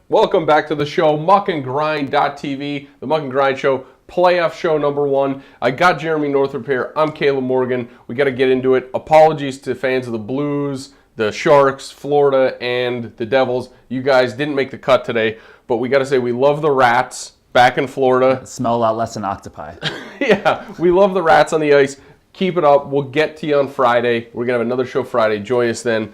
Welcome back to the show, muckandgrind.tv, the Muck and Grind Show, playoff show number 1. I got Jeremy Northrup here. I'm Caleb Morgan. We got to get into it. Apologies to fans of the Blues, the Sharks, Florida, and the Devils. You guys didn't make the cut today, but we got to say we love the Rats back in Florida. Smell a lot less than octopi. Yeah, we love the Rats on the ice. Keep it up. We'll get to you on Friday. We're going to have another show Friday. Join us then.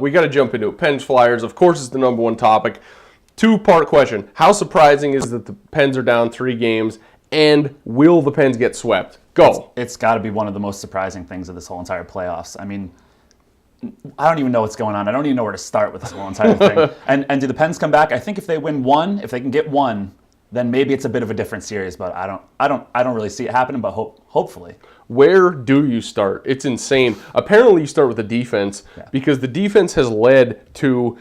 We got to jump into it. Pens, Flyers, of course, is the number one topic. Two-part question. How surprising is that the Pens are down 3 games, and will the Pens get swept? Go. It's got to be one of the most surprising things of this whole entire playoffs. I mean, I don't even know what's going on. I don't even know where to start with this whole entire thing. And do the Pens come back? I think if they win one, if they can get one, then maybe it's a bit of a different series. But I don't really see it happening. But hopefully. Where do you start? It's insane. Apparently, you start with the defense because the defense has led to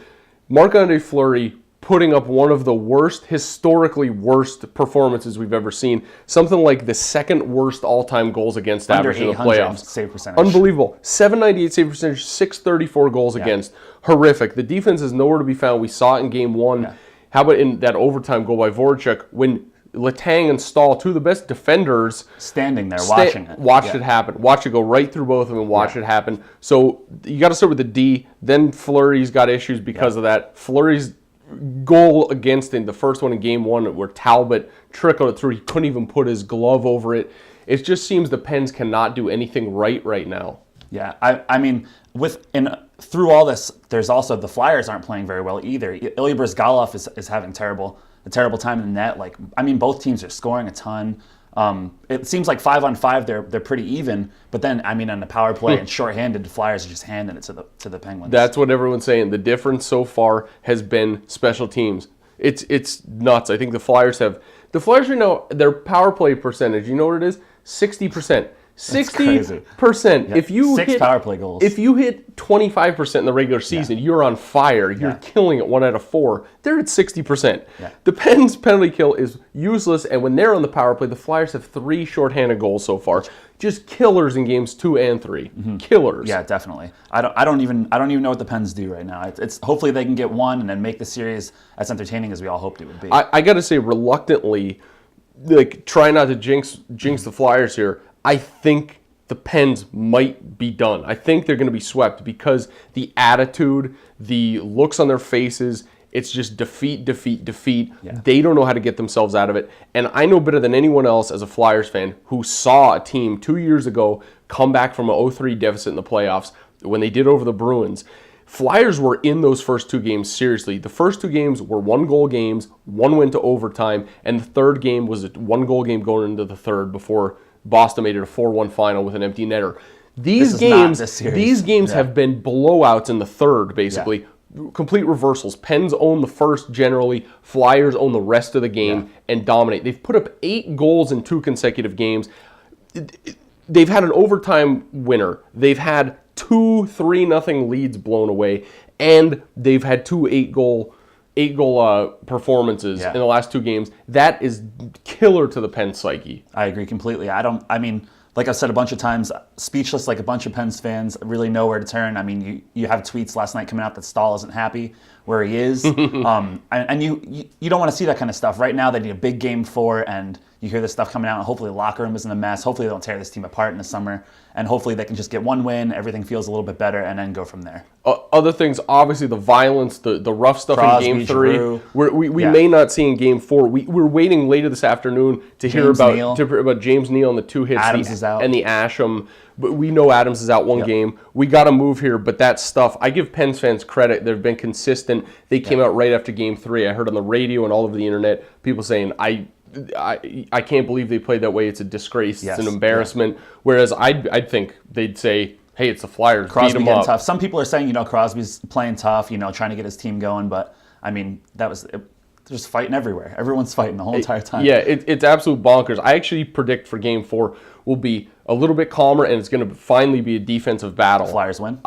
Marc-Andre Fleury putting up one of the historically worst performances we've ever seen. Something like the second worst all-time goals against average in the playoffs. Save percentage. Unbelievable. 798 save percentage, 634 goals against. Horrific. The defense is nowhere to be found. We saw it in game 1. Yeah. How about in that overtime goal by Voracek when Letang and Stahl, two of the best defenders, standing there watching it. Watched it happen. Watch it go right through both of them and watch it happen. So you got to start with the D. Then Fleury's got issues because of that. Fleury's goal against him, the first one in game 1 where Talbot trickled it through. He couldn't even put his glove over it. It just seems the Pens cannot do anything right now. Yeah, I mean, through all this, there's also the Flyers aren't playing very well either. Ilya Bryzgalov is having a terrible time in the net. Like, I mean, both teams are scoring a ton. It seems like 5-on-5 they're pretty even, but then I mean on the power play and shorthanded, the Flyers are just handing it to the Penguins. That's what everyone's saying. The difference so far has been special teams. It's nuts. I think the Flyers right now, their power play percentage, you know what it is? 60%. 60%. Yeah. If you 6 power play goals. If you hit 25% in the regular season, you're on fire. You're killing it 1 out of 4. They're at 60%. Yeah. The Pens penalty kill is useless, and when they're on the power play, the Flyers have 3 shorthanded goals so far. Just killers in games 2 and 3. Mm-hmm. Killers. Yeah, definitely. I don't even know what the Pens do right now. It's hopefully they can get one and then make the series as entertaining as we all hoped it would be. I got to say, reluctantly, try not to jinx the Flyers here. I think the Pens might be done. I think they're going to be swept because the attitude, the looks on their faces, it's just defeat. Yeah. They don't know how to get themselves out of it. And I know better than anyone else as a Flyers fan who saw a team 2 years ago come back from a 0-3 deficit in the playoffs when they did over the Bruins. Flyers were in those first 2 games seriously. The first 2 games were 1-goal games, 1 went to overtime, and the third game was a 1-goal game going into the third before Boston made it a 4-1 final with an empty netter. These games have been blowouts in the third, basically. Yeah. Complete reversals. Pens own the first generally. Flyers own the rest of the game and dominate. They've put up 8 goals in 2 consecutive games. They've had an overtime winner. They've had 2 3-0 leads blown away. And they've had 2 8-goal performances in the last 2 games. That is killer to the Pens psyche. I agree completely. I mean, like I've said a bunch of times, speechless like a bunch of Pens fans, really know where to turn. I mean, you have tweets last night coming out that Stahl isn't happy where he is. And you don't want to see that kind of stuff. Right now, they need a big game 4, and you hear this stuff coming out, and hopefully the locker room isn't a mess. Hopefully they don't tear this team apart in the summer. And hopefully they can just get 1 win, everything feels a little bit better, and then go from there. Other things, obviously the violence, the rough stuff Crosby, in Game 3. Giroux. We may not see in Game 4. We're waiting later this afternoon to hear about James Neal and the 2 hits Adams is out. And the Asham. But we know Adams is out 1 game. We got to move here, but that stuff, I give Pens fans credit. They've been consistent. They came out right after Game 3. I heard on the radio and all over the internet people saying, I can't believe they played that way. It's a disgrace. It's an embarrassment. Whereas I'd think they'd say, hey, it's the Flyers. Crosby beat them getting up. tough. Some people are saying, Crosby's playing tough, trying to get his team going. But, I mean, there's fighting everywhere. Everyone's fighting the whole entire time. Yeah, it's absolute bonkers. I actually predict for Game 4 will be a little bit calmer, and it's going to finally be a defensive battle. Flyers win?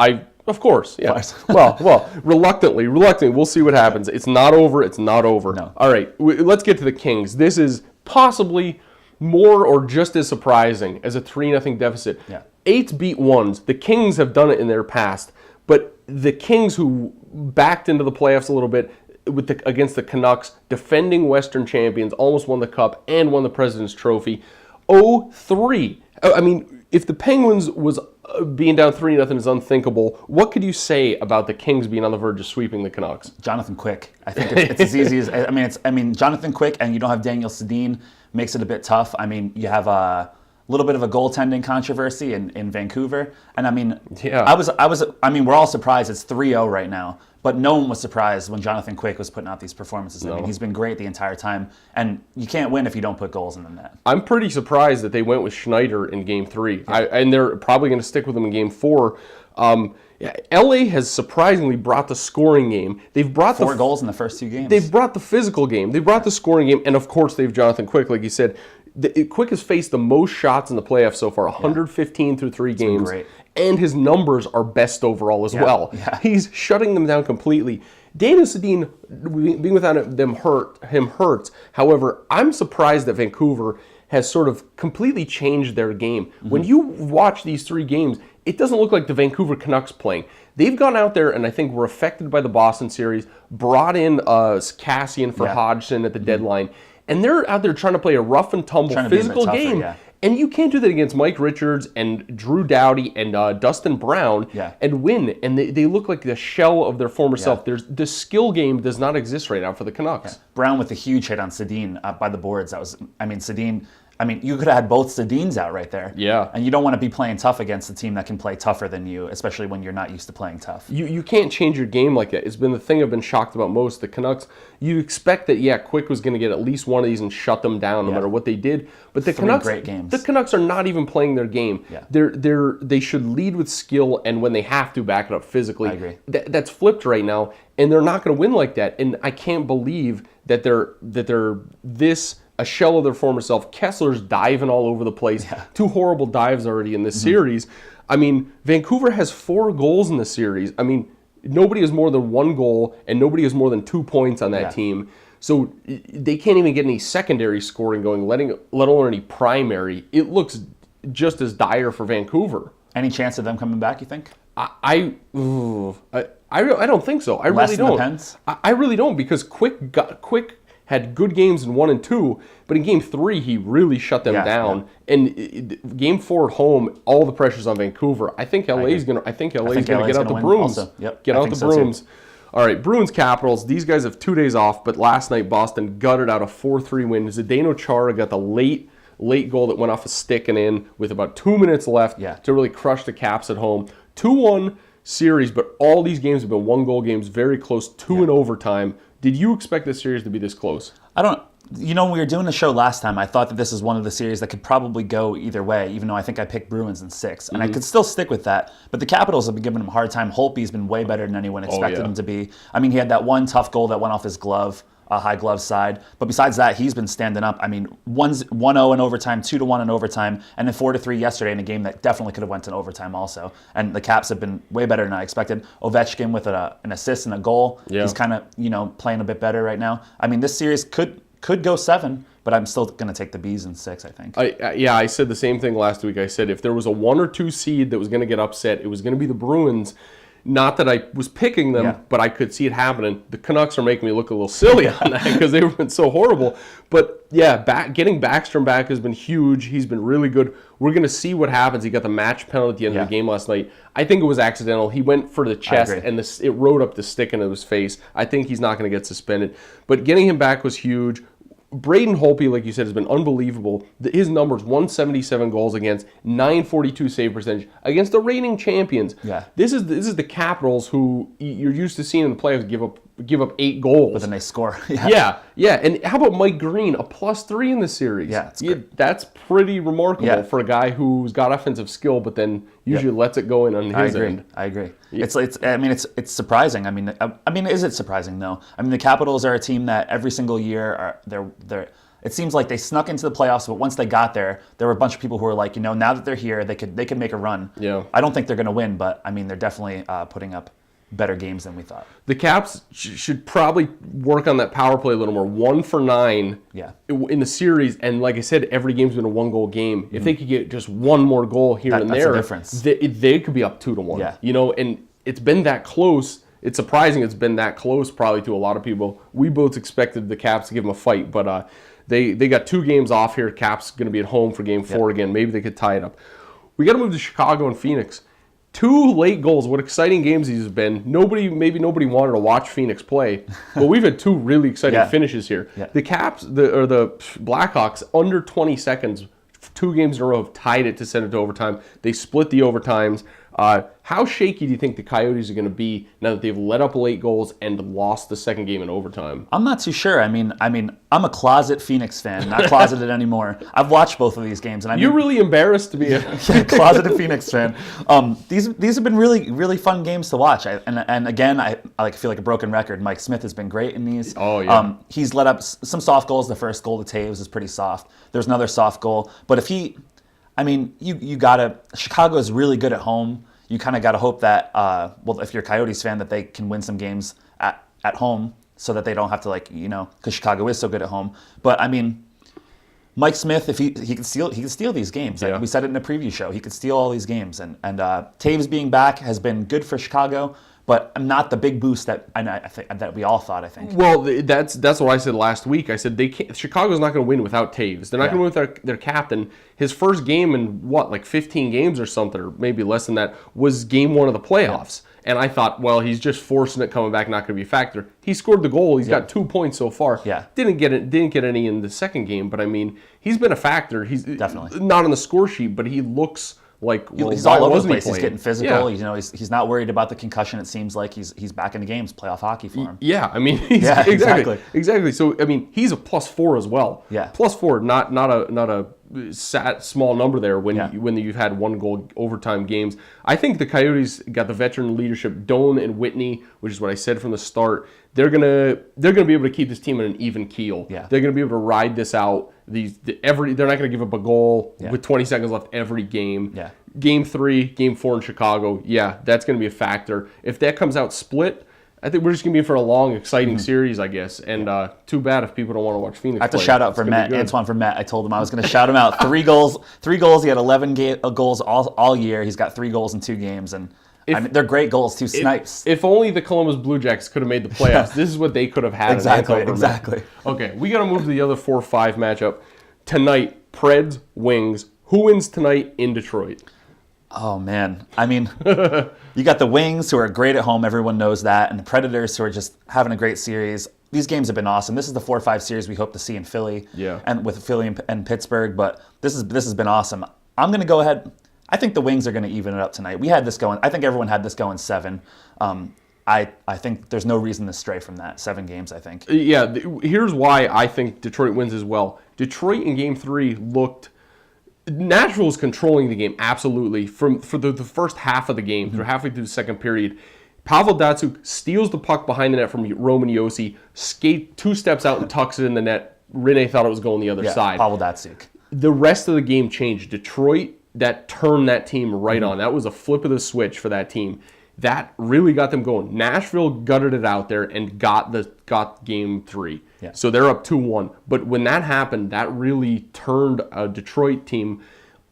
Of course, yeah. well, reluctantly, we'll see what happens. It's not over. No. All right, let's get to the Kings. This is possibly more or just as surprising as a 3-0 deficit. Yeah. 8s beat 1s. The Kings have done it in their past, but the Kings who backed into the playoffs a little bit, against the Canucks, defending Western champions, almost won the Cup and won the President's Trophy. 0-3. I mean, if the Penguins was being down 3-0 is unthinkable, what could you say about the Kings being on the verge of sweeping the Canucks? Jonathan Quick. I think it's as easy as Jonathan Quick, and you don't have Daniel Sedin, makes it a bit tough. I mean, you have a little bit of a goaltending controversy in Vancouver, and I mean, we're all surprised it's 3-0 right now, but no one was surprised when Jonathan Quick was putting out these performances. No. I mean, he's been great the entire time, and you can't win if you don't put goals in the net. I'm pretty surprised that they went with Schneider in Game 3, and they're probably going to stick with him in Game 4. LA has surprisingly brought the scoring game. They've brought 4 goals in the first 2 games. They've brought the physical game. They've brought the scoring game, and of course they've Jonathan Quick, like you said. Quick has faced the most shots in the playoffs so far, 115 through 3 games, great. And his numbers are best overall as well. Yeah. He's shutting them down completely. Daniel Sedin, being without him hurts. However, I'm surprised that Vancouver has sort of completely changed their game. Mm-hmm. When you watch these 3 games, it doesn't look like the Vancouver Canucks playing. They've gone out there and I think were affected by the Boston series, brought in Cassian for Hodgson at the deadline, and they're out there trying to play a rough and tumble physical game. Yeah. And you can't do that against Mike Richards and Drew Doughty and Dustin Brown and win. And they look like the shell of their former self. The skill game does not exist right now for the Canucks. Yeah. Brown with a huge hit on Sedin by the boards. Sedin. You could have had both Sedins out right there. Yeah. And you don't want to be playing tough against a team that can play tougher than you, especially when you're not used to playing tough. You can't change your game like that. It's been the thing I've been shocked about most. The Canucks, you expect that, Quick was going to get at least one of these and shut them down no matter what they did. But the 3 Canucks, great games. The Canucks are not even playing their game. Yeah. They should lead with skill, and when they have to, back it up physically. I agree. That's flipped right now, and they're not going to win like that. And I can't believe that they're this a shell of their former self. Kessler's diving all over the place. Yeah. 2 horrible dives already in this series. I mean, Vancouver has 4 goals in the series. I mean, nobody has more than 1 goal, and nobody has more than 2 points on that team. So they can't even get any secondary scoring going, let alone any primary. It looks just as dire for Vancouver. Any chance of them coming back, you think? I don't think so. I really don't. I really don't, because Quick had good games in 1 and 2, but in Game 3 he really shut them down. Yeah. And Game 4 at home, all the pressure's on Vancouver. I think LA's gonna get out the brooms. Yep. Get out the brooms. Too. All right, Bruins Capitals. These guys have 2 days off, but last night Boston gutted out a 4-3 win. Zdeno Chara got the late goal that went off a stick and in with about 2 minutes left to really crush the Caps at home. 2-1 series, but all these games have been 1-goal games, very close, 2 in overtime. Did you expect this series to be this close? When we were doing the show last time, I thought that this is one of the series that could probably go either way, even though I think I picked Bruins in 6. And I could still stick with that. But the Capitals have been giving him a hard time. Holtby's been way better than anyone expected him to be. I mean, he had that one tough goal that went off his glove, high glove side. But besides that, he's been standing up. I mean, 1-0 in overtime, 2-1 in overtime, and then 4-3 yesterday in a game that definitely could have went to overtime also. And the Caps have been way better than I expected. Ovechkin with an assist and a goal. Yeah. He's kind of, playing a bit better right now. I mean, this series could go 7, but I'm still going to take the Bees in 6, I think. I said the same thing last week. I said if there was a 1 or 2 seed that was going to get upset, it was going to be the Bruins. Not that I was picking them, but I could see it happening. The Canucks are making me look a little silly on that because they've been so horrible. But getting Backstrom back has been huge. He's been really good. We're going to see what happens. He got the match penalty at the end of the game last night. I think it was accidental. He went for the chest, and it rode up the stick into his face. I think he's not going to get suspended. But getting him back was huge. Braden Holtby, like you said, has been unbelievable. His numbers, 177 goals against, 942 save percentage against the reigning champions. Yeah. This is the Capitals who you're used to seeing in the playoffs give up 8 goals. But then they score. Yeah. And how about Mike Green, a +3 in the series? Yeah, that's pretty remarkable for a guy who's got offensive skill, but then usually lets it go in on his end. I agree. It's surprising. I mean, is it surprising? No. I mean, the Capitals are a team that every single year it seems like they snuck into the playoffs, but once they got there were a bunch of people who were like, now that they're here, they could make a run. Yeah. I don't think they're going to win, but I mean, they're definitely putting up better games than we thought. The Caps should probably work on that power play a little more. 1 for 9 in the series, and like I said, every game's been a 1-goal game. If they could get just one more goal here and there, that's the difference. They could be up 2-1. Yeah. And it's been that close. it's surprising it's been that close probably to a lot of people. We both expected the Caps to give them a fight, but they got 2 games off here. Caps going to be at home for Game 4 again. Maybe they could tie it up. We got to move to Chicago and Phoenix. 2 late goals. What exciting games these have been. Maybe nobody wanted to watch Phoenix play, but we've had 2 really exciting finishes here. Yeah. The Caps, the Blackhawks, under 20 seconds, 2 games in a row have tied it to send it to overtime. They split the overtimes. How shaky do you think the Coyotes are going to be now that they've let up late goals and lost the second game in overtime? I'm not too sure. I mean, I'm a closet Phoenix fan, not closeted anymore. I've watched both of these games, and you're really embarrassed to be a closeted Phoenix fan. These have been really, really fun games to watch. And again, I feel like a broken record. Mike Smith has been great in these. Oh yeah. He's let up some soft goals. The first goal to Taves is pretty soft. There's another soft goal, but if he. I mean, you gotta. Chicago is really good at home. You kind of gotta hope that, if you're a Coyotes fan, that they can win some games at home, so that they don't have to because Chicago is so good at home. But I mean, Mike Smith, if he can steal these games. Yeah. We said it in the preview show. He could steal all these games, and Taves being back has been good for Chicago. But not the big boost that we all thought. I think. Well, that's what I said last week. I said Chicago's not going to win without Taves. They're not going to win without their captain. His first game in 15 games or something, or maybe less than that, was game 1 of the playoffs. Yeah. And I thought, well, he's just forcing it coming back, not going to be a factor. He scored the goal. He's got 2 points so far. Yeah. Didn't get any in the second game, but I mean, he's been a factor. He's definitely not on the score sheet, but he looks. He's all over the place. He's getting physical. Yeah. He's not worried about the concussion. It seems like he's back in the games, playoff hockey for him. Yeah, I mean, exactly. So I mean, he's a +4 as well. Yeah, +4, not a small number there when you've had 1 goal overtime games. I think the Coyotes got the veteran leadership, Doan and Whitney, which is what I said from the start. They're gonna be able to keep this team in an even keel. Yeah. They're gonna be able to ride this out. They're not gonna give up a goal with 20 seconds left every game. Yeah. Game 3, Game 4 in Chicago. Yeah, that's gonna be a factor. If that comes out split, I think we're just gonna be in for a long, exciting series, I guess. And too bad if people don't want to watch Phoenix. I have to shout out for Matt, Antoine for Matt. I told him I was going to shout him out. 3 goals. He had 11 goals all year. He's got 3 goals in 2 games, and they're great goals too. Snipes. If only the Columbus Blue Jackets could have made the playoffs. This is what they could have had. Exactly. Okay, we got to move to the other 4-5 matchup tonight. Preds Wings. Who wins tonight in Detroit? Oh, man. I mean, you got the Wings, who are great at home. Everyone knows that. And the Predators, who are just having a great series. These games have been awesome. This is the 4-5 series we hope to see in Philly. Yeah. And with Philly and Pittsburgh. But this has been awesome. I'm going to go ahead. I think the Wings are going to even it up tonight. We had this going. I think everyone had this going 7. I think there's no reason to stray from that. 7 games, I think. Yeah. Here's why I think Detroit wins as well. Detroit in Game 3 looked... Nashville was controlling the game, absolutely, for the first half of the game, through halfway through the second period. Pavel Datsyuk steals the puck behind the net from Roman Josi, skate 2 steps out and tucks it in the net. Rene thought it was going the other side. Pavel Datsyuk. The rest of the game changed. Detroit, that turned that team right on. That was a flip of the switch for that team. That really got them going. Nashville gutted it out there and got Game 3. Yeah. So they're up 2-1. But when that happened, that really turned a Detroit team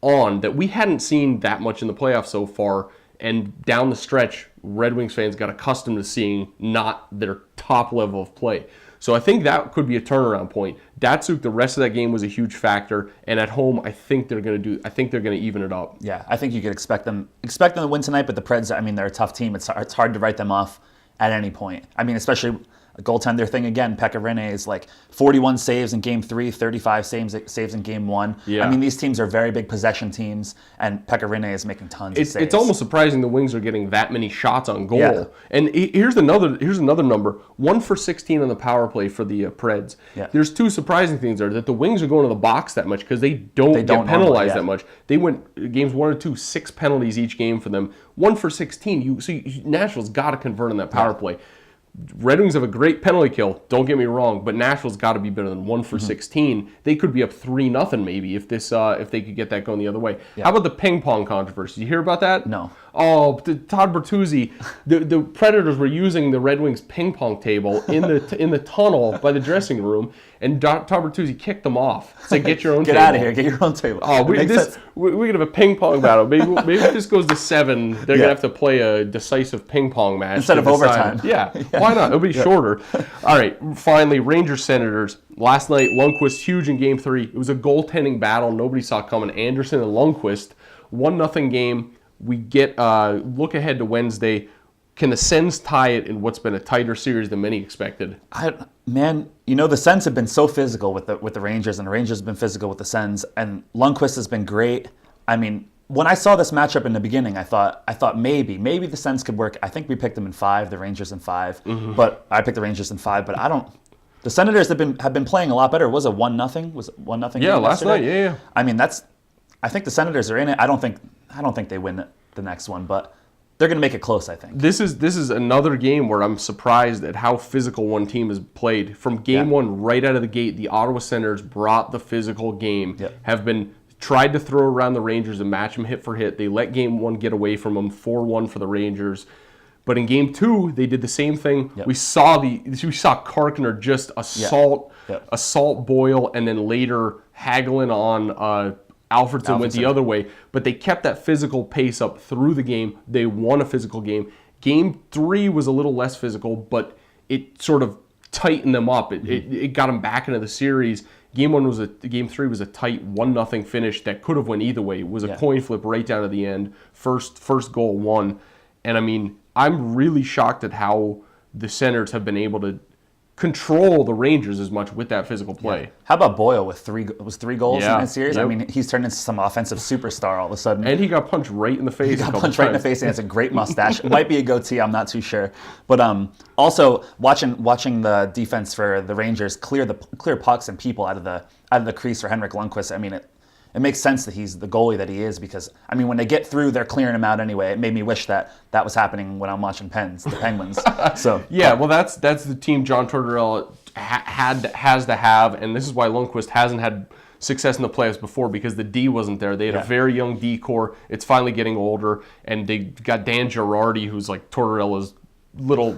on that we hadn't seen that much in the playoffs so far. And down the stretch, Red Wings fans got accustomed to seeing not their top level of play. So I think that could be a turnaround point. Datsyuk, the rest of that game was a huge factor, and at home, I think they're going to even it up. Yeah, I think you could expect them to win tonight, but the Preds, I mean, they're a tough team. It's hard to write them off at any point. I mean, especially a goaltender thing again. Pekka Rinne is like 41 saves in Game 3, 35 saves in Game 1. Yeah. I mean, these teams are very big possession teams, and Pekka Rinne is making tons of saves. It's almost surprising the Wings are getting that many shots on goal. Yeah. And here's another number: 1 for 16 on the power play for the Preds. Yeah. There's 2 surprising things there: that the Wings are going to the box that much because they don't get penalized that much. They went games 1 or 2, 6 penalties each game for them. 1 for 16. Nashville's got to convert on that power play. Red Wings have a great penalty kill, don't get me wrong, but Nashville's got to be better than 1 for 16. They could be up 3-0 maybe if they could get that going the other way. Yeah. How about the ping pong controversy? Did you hear about that? No. Oh, Todd Bertuzzi, the Predators were using the Red Wings ping pong table in the tunnel by the dressing room, and Todd Bertuzzi kicked them off. Said, "Get your own Get table. out of here. Get your own table." Oh, we could have a ping pong battle. Maybe if this goes to 7, they're gonna have to play a decisive ping pong match instead of overtime. Yeah, why not? It'll be shorter. All right, finally, Rangers Senators. Last night, Lundqvist huge in Game 3. It was a goaltending battle nobody saw coming. Anderson and Lundqvist, 1-0 game. We get look ahead to Wednesday. Can the Sens tie it in what's been a tighter series than many expected? The Sens have been so physical with the Rangers, and the Rangers have been physical with the Sens, and Lundqvist has been great. I mean, when I saw this matchup in the beginning, I thought maybe the Sens could work. I think we picked them in 5, the Rangers in 5, but I picked the Rangers in 5. But I don't. The Senators have been playing a lot better. Was it 1-0? Was it 1-0? Yeah, last night. Yeah. I mean, I think the Senators are in it. I don't think they win the next one, but they're going to make it close, I think. This is another game where I'm surprised at how physical one team has played. From game 1, right out of the gate, the Ottawa Senators brought the physical game. Have been tried to throw around the Rangers and match them hit for hit. They let game 1 get away from them, 4-1 for the Rangers. But in game 2, they did the same thing. We saw Karkner just assault Boyle, and then later haggling on Alfredson went the other way. But they kept that physical pace up through the game. They won a physical game. Game 3 was a little less physical, but it sort of tightened them up. It got them back into the series. Game 3 was a tight 1-0 finish that could have went either way. It was a coin flip right down to the end. First goal won. And I mean, I'm really shocked at how the Senators have been able to control the Rangers as much with that physical play. How about Boyle with 3 goals in that series? I mean, he's turned into some offensive superstar all of a sudden. And he got punched right in the face. He got punched right in the face, and it's a great mustache. It might be a goatee, I'm not too sure. But also watching the defense for the Rangers clear pucks and people out of the crease for Henrik Lundqvist. I mean, it makes sense that he's the goalie that he is, because, I mean, when they get through, they're clearing him out anyway. It made me wish that was happening when I'm watching the Penguins. So yeah, well, that's the team John Tortorella has to have, and this is why Lundqvist hasn't had success in the playoffs before, because the D wasn't there. They had a very young D core. It's finally getting older, and they got Dan Girardi, who's like Tortorella's little,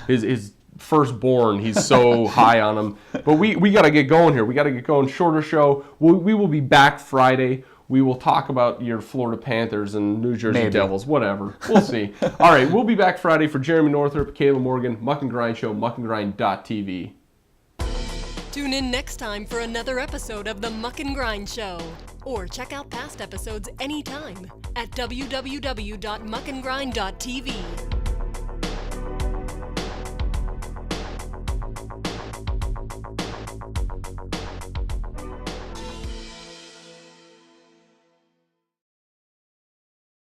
his firstborn. He's so high on him. But we got to get going here. We got to get going. Shorter show. We will be back Friday. We will talk about your Florida Panthers and New Jersey Devils. Whatever. We'll see. All right. We'll be back Friday. For Jeremy Northrup, Caleb Morgan, Muck and Grind Show, muckandgrind.tv. Tune in next time for another episode of the Muck and Grind Show. Or check out past episodes anytime at www.muckandgrind.tv.